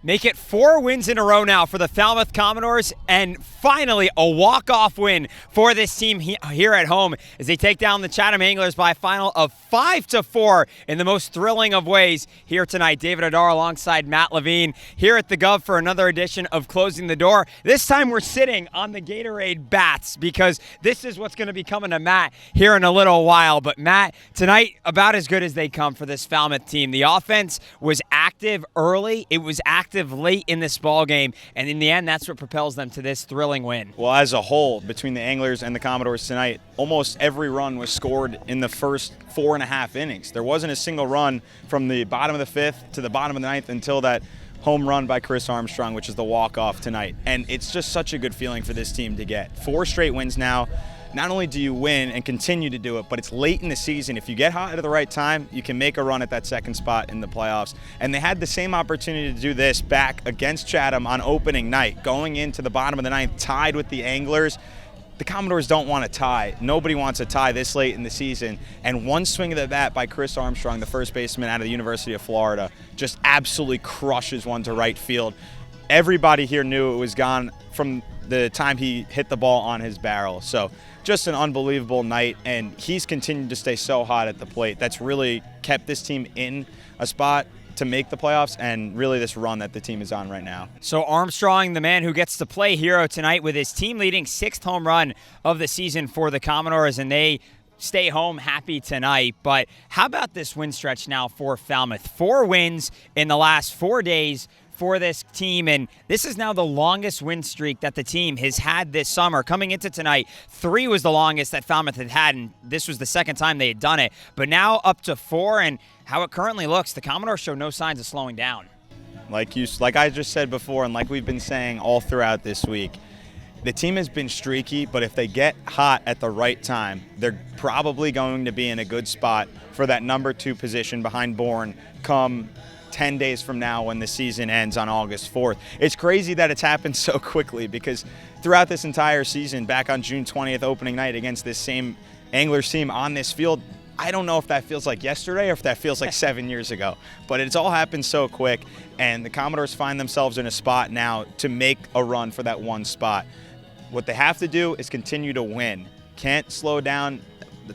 make it 4 wins in a row now for the Falmouth Commodores, and finally a walk-off win for this team here at home as they take down the Chatham Anglers by a final of 5-4 in the most thrilling of ways here tonight. David Hadar alongside Matt Levine here at the Gov for another edition of Closing the Door. This time we're sitting on the Gatorade bats because this is what's going to be coming to Matt here in a little while. But Matt, tonight about as good as they come for this Falmouth team. The offense was active early. It was active late in this ball game, and in the end, that's what propels them to this thrilling win. Well, as a whole, between the Anglers and the Commodores tonight, almost every run was scored in the first 4.5 innings. There wasn't a single run from the bottom of the 5th to the bottom of the 9th until that home run by Kris Armstrong, which is the walk-off tonight. And it's just such a good feeling for this team to get. 4 straight wins now. Not only do you win and continue to do it, but it's late in the season. If you get hot at the right time, you can make a run at that second spot in the playoffs. And they had the same opportunity to do this back against Chatham on opening night, going into the bottom of the 9th, tied with the Anglers. The Commodores don't want a tie. Nobody wants a tie this late in the season. And one swing of the bat by Kris Armstrong, the first baseman out of the University of Florida, just absolutely crushes one to right field. Everybody here knew it was gone from the time he hit the ball on his barrel. So just an unbelievable night, and he's continued to stay so hot at the plate. That's really kept this team in a spot to make the playoffs, and really this run that the team is on right now. So Armstrong, the man who gets to play hero tonight with his team-leading 6th home run of the season for the Commodores, and they stay home happy tonight. But how about this win stretch now for Falmouth? 4 wins in the last 4 days for this team, and this is now the longest win streak that the team has had this summer. Coming into tonight, 3 was the longest that Falmouth had, and this was the second time they had done it. But now up to 4, and how it currently looks, the Commodores show no signs of slowing down. Like I just said before, and like we've been saying all throughout this week, the team has been streaky, but if they get hot at the right time, they're probably going to be in a good spot for that number 2 position behind Bourne come 10 days from now when the season ends on August 4th. It's crazy that it's happened so quickly, because throughout this entire season, back on June 20th opening night against this same Anglers team on this field, I don't know if that feels like yesterday or if that feels like 7 years ago, but it's all happened so quick, and the Commodores find themselves in a spot now to make a run for that 1 spot. What they have to do is continue to win. Can't slow down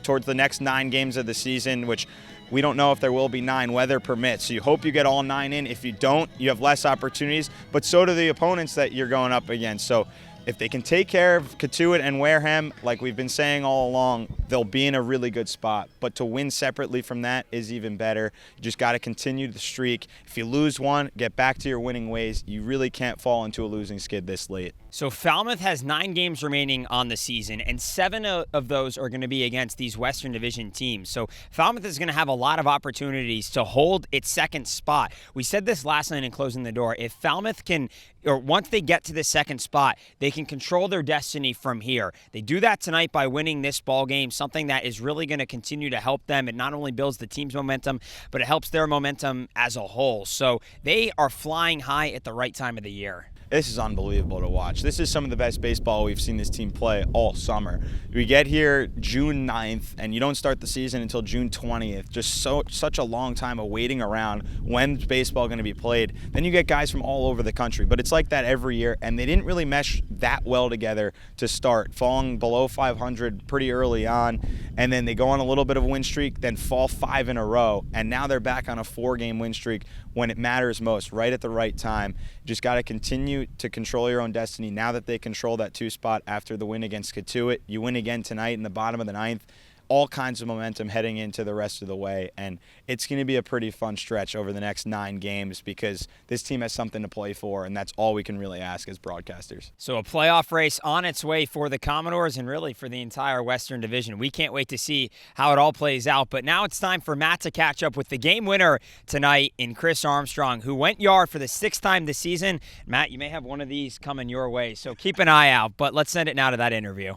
towards the next 9 games of the season, which we don't know if there will be 9, weather permits. So you hope you get all 9 in. If you don't, you have less opportunities, but so do the opponents that you're going up against. So if they can take care of Cotuit and Wareham, like we've been saying all along, they'll be in a really good spot. But to win separately from that is even better. You just got to continue the streak. If you lose one, get back to your winning ways. You really can't fall into a losing skid this late. So Falmouth has 9 games remaining on the season, and 7 of those are going to be against these Western Division teams. So Falmouth is going to have a lot of opportunities to hold its 2nd spot. We said this last night in Closing the Door. If Falmouth can, or once they get to the 2nd spot, they can control their destiny from here. They do that tonight by winning this ball game, something that is really going to continue to help them. It not only builds the team's momentum, but it helps their momentum as a whole. So they are flying high at the right time of the year. This is unbelievable to watch. This is some of the best baseball we've seen this team play all summer. We get here June 9th, and you don't start the season until June 20th. Just such a long time of waiting around when's baseball going to be played. Then you get guys from all over the country, but it's like that every year, and they didn't really mesh that well together to start, falling below 500 pretty early on, and then they go on a little bit of a win streak, then fall 5 in a row, and now they're back on a 4-game win streak when it matters most, right at the right time. You just got to continue to control your own destiny. Now that they control that 2 spot after the win against Cotuit, you win again tonight in the bottom of the 9th. All kinds of momentum heading into the rest of the way, and it's going to be a pretty fun stretch over the next 9 games because this team has something to play for, and that's all we can really ask as broadcasters. So a playoff race on its way for the Commodores and really for the entire Western Division. We can't wait to see how it all plays out, but now it's time for Matt to catch up with the game winner tonight in Kris Armstrong, who went yard for the 6th time this season. Matt, you may have one of these coming your way, so keep an eye out, but let's send it now to that interview.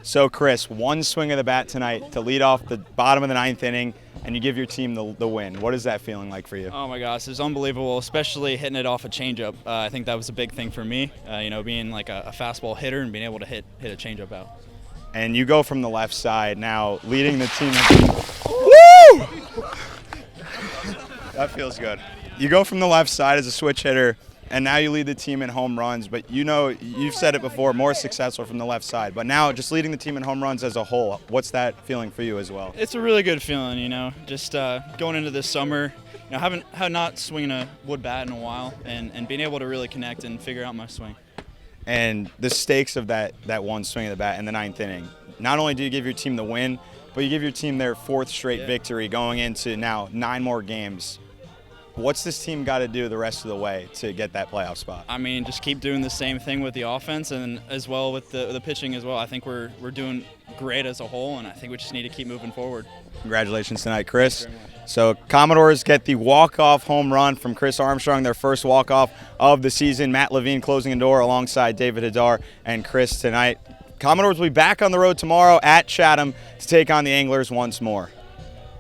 So, Kris, 1 swing of the bat tonight to lead off the bottom of the 9th inning, and you give your team the win. What is that feeling like for you? Oh my gosh, it's unbelievable, especially hitting it off a changeup. I think that was a big thing for me, being like a fastball hitter and being able to hit a changeup out. And you go from the left side now, leading the team. Woo! That feels good. You go from the left side as a switch hitter, and now you lead the team in home runs. But you know, you've said it before, more successful from the left side. But now just leading the team in home runs as a whole, what's that feeling for you as well? It's a really good feeling, you know, just going into this summer, you know, have not swinging a wood bat in a while, and being able to really connect and figure out my swing. And the stakes of that one swing of the bat in the 9th inning. Not only do you give your team the win, but you give your team their 4th straight victory going into now 9 more games. What's this team got to do the rest of the way to get that playoff spot? I mean, just keep doing the same thing with the offense and as well with the pitching as well. I think we're doing great as a whole, and I think we just need to keep moving forward. Congratulations tonight, Kris. So Commodores get the walk-off home run from Kris Armstrong, their first walk-off of the season. Matt Levine closing the door alongside David Hadar and Kris tonight. Commodores will be back on the road tomorrow at Chatham to take on the Anglers once more.